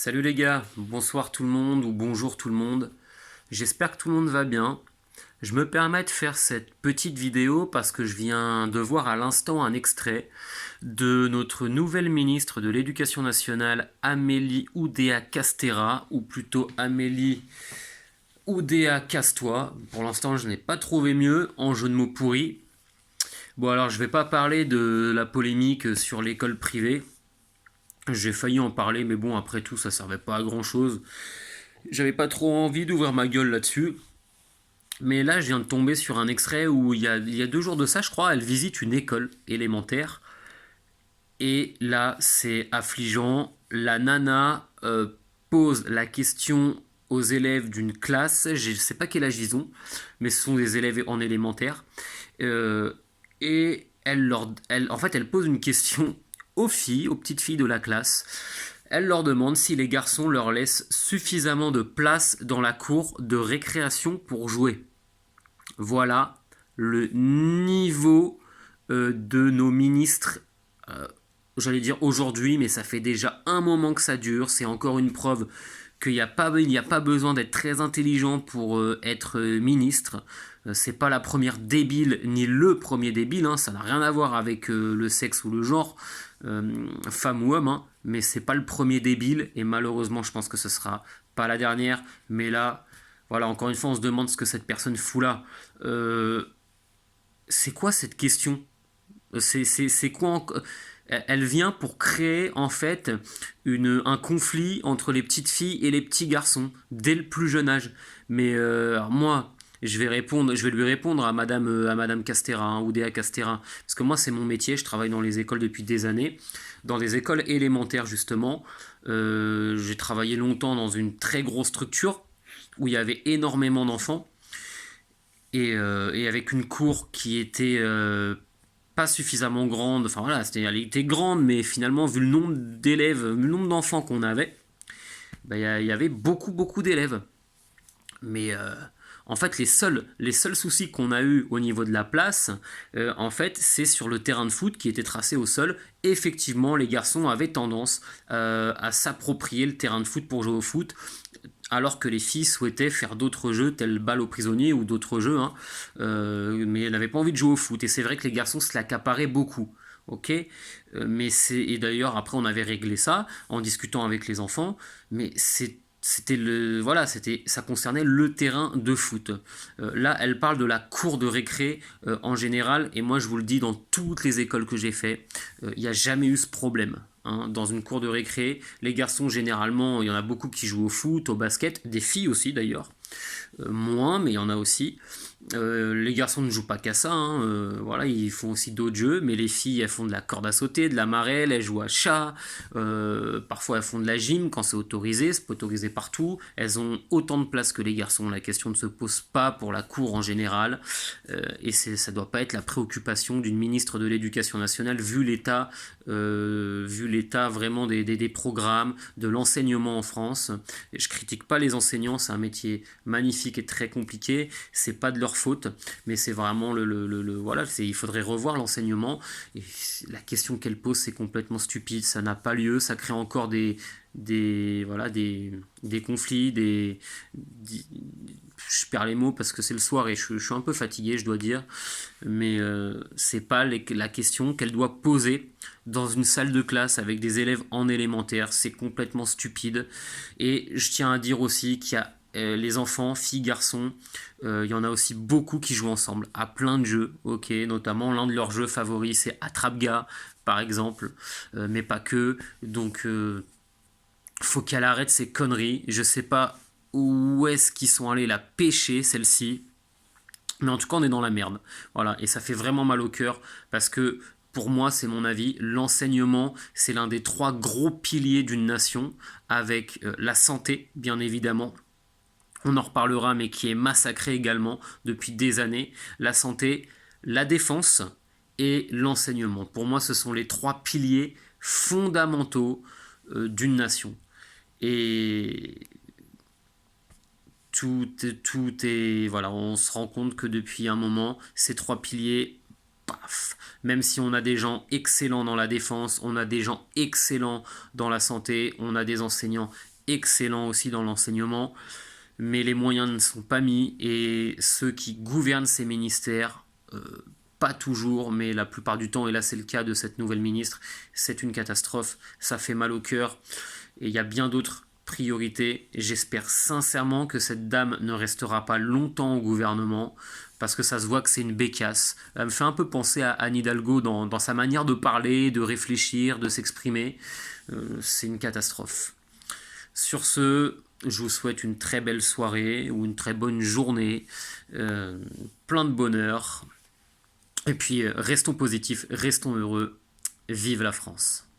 Salut les gars, bonsoir tout le monde ou bonjour tout le monde. J'espère que tout le monde va bien. Je me permets de faire cette petite vidéo parce que je viens de voir à l'instant un extrait de notre nouvelle ministre de l'Éducation nationale, Amélie Oudéa-Castéra, ou plutôt Amélie Oudéa-Castois. Pour l'instant, je n'ai pas trouvé mieux en jeu de mots pourri. Bon, alors je vais pas parler de la polémique sur l'école privée. J'ai failli en parler, mais bon, après tout, ça servait pas à grand chose. J'avais pas trop envie d'ouvrir ma gueule là-dessus. Mais là, je viens de tomber sur un extrait où il y a 2 jours de ça, je crois, elle visite une école élémentaire. Et là, c'est affligeant. La nana pose la question aux élèves d'une classe. Je ne sais pas quel âge ils ont, mais ce sont des élèves en élémentaire. Euh, et en fait, elle pose une question aux filles, aux petites filles de la classe. Elle leur demande si les garçons leur laissent suffisamment de place dans la cour de récréation pour jouer. Voilà le niveau de nos ministres, euh, j'allais dire aujourd'hui, mais ça fait déjà un moment que ça dure. C'est encore une preuve qu'il n'y a pas besoin d'être très intelligent pour être ministre. C'est pas la première débile ni le premier débile, hein, ça n'a rien à voir avec le sexe ou le genre, femme ou homme, hein, mais c'est pas le premier débile et malheureusement je pense que ce sera pas la dernière. Mais là, voilà, encore une fois, on se demande ce que cette personne fout là. Euh, c'est quoi cette question? C'est quoi Elle vient pour créer en fait un conflit entre les petites filles et les petits garçons dès le plus jeune âge. Mais alors moi, je vais lui répondre à Madame Castéra, hein, Oudéa Castéra, parce que moi c'est mon métier, je travaille dans les écoles depuis des années, dans les écoles élémentaires justement. J'ai travaillé longtemps dans une très grosse structure où il y avait énormément d'enfants et avec une cour qui était pas suffisamment grande. Enfin voilà, elle était grande, mais finalement, vu le nombre d'élèves, le nombre d'enfants qu'on avait, bah, y avait beaucoup d'élèves. Mais en fait, les seuls soucis qu'on a eu au niveau de la place, en fait, c'est sur le terrain de foot qui était tracé au sol. Effectivement, les garçons avaient tendance à s'approprier le terrain de foot pour jouer au foot, alors que les filles souhaitaient faire d'autres jeux tels balle aux prisonniers ou d'autres jeux, hein, mais elles n'avaient pas envie de jouer au foot. Et c'est vrai que les garçons se l'accaparaient beaucoup. Ok, mais c'est et d'ailleurs après on avait réglé ça en discutant avec les enfants, mais c'était le voilà, c'était ça concernait le terrain de foot. Là, elle parle de la cour de récré en général, et moi je vous le dis, dans toutes les écoles que j'ai fait, il n'y a jamais eu ce problème, hein. Dans une cour de récré, les garçons généralement, il y en a beaucoup qui jouent au foot, au basket, des filles aussi d'ailleurs. Moins, mais il y en a aussi. Les garçons ne jouent pas qu'à ça, hein, voilà, ils font aussi d'autres jeux, mais les filles elles font de la corde à sauter, de la marelle, elles jouent à chat, parfois elles font de la gym quand c'est pas autorisé partout, elles ont autant de place que les garçons, la question ne se pose pas pour la cour en général, et ça doit pas être la préoccupation d'une ministre de l'Éducation nationale vu l'état vraiment des programmes, de l'enseignement en France. Et je critique pas les enseignants, c'est un métier magnifique et très compliqué, c'est pas de leur faute, mais c'est vraiment voilà, il faudrait revoir l'enseignement. Et la question qu'elle pose, c'est complètement stupide, ça n'a pas lieu, ça crée encore voilà, des conflits, je perds les mots parce que c'est le soir et je suis un peu fatigué, je dois dire, mais c'est pas la question qu'elle doit poser dans une salle de classe avec des élèves en élémentaire, c'est complètement stupide. Et je tiens à dire aussi qu'il y a les enfants, filles, garçons, il y en a aussi beaucoup qui jouent ensemble à plein de jeux, ok, notamment l'un de leurs jeux favoris c'est Attrape-gars par exemple, mais pas que, donc faut qu'elle arrête ces conneries, je sais pas où est-ce qu'ils sont allés la pêcher celle-ci, mais en tout cas on est dans la merde, voilà, et ça fait vraiment mal au cœur, parce que pour moi, c'est mon avis, l'enseignement, c'est l'un des 3 gros piliers d'une nation, avec la santé, bien évidemment, on en reparlera, mais qui est massacré également depuis des années. La santé, la défense et l'enseignement. Pour moi, ce sont les 3 piliers fondamentaux d'une nation. Et voilà, on se rend compte que depuis un moment, ces 3 piliers, paf, même si on a des gens excellents dans la défense, on a des gens excellents dans la santé, on a des enseignants excellent aussi dans l'enseignement, mais les moyens ne sont pas mis et ceux qui gouvernent ces ministères, pas toujours, mais la plupart du temps, et là c'est le cas de cette nouvelle ministre, c'est une catastrophe, ça fait mal au cœur et il y a bien d'autres priorités. J'espère sincèrement que cette dame ne restera pas longtemps au gouvernement parce que ça se voit que c'est une bécasse. Elle me fait un peu penser à Anne Hidalgo dans sa manière de parler, de réfléchir, de s'exprimer. C'est une catastrophe. Sur ce, je vous souhaite une très belle soirée ou une très bonne journée, plein de bonheur. Et puis restons positifs, restons heureux. Vive la France!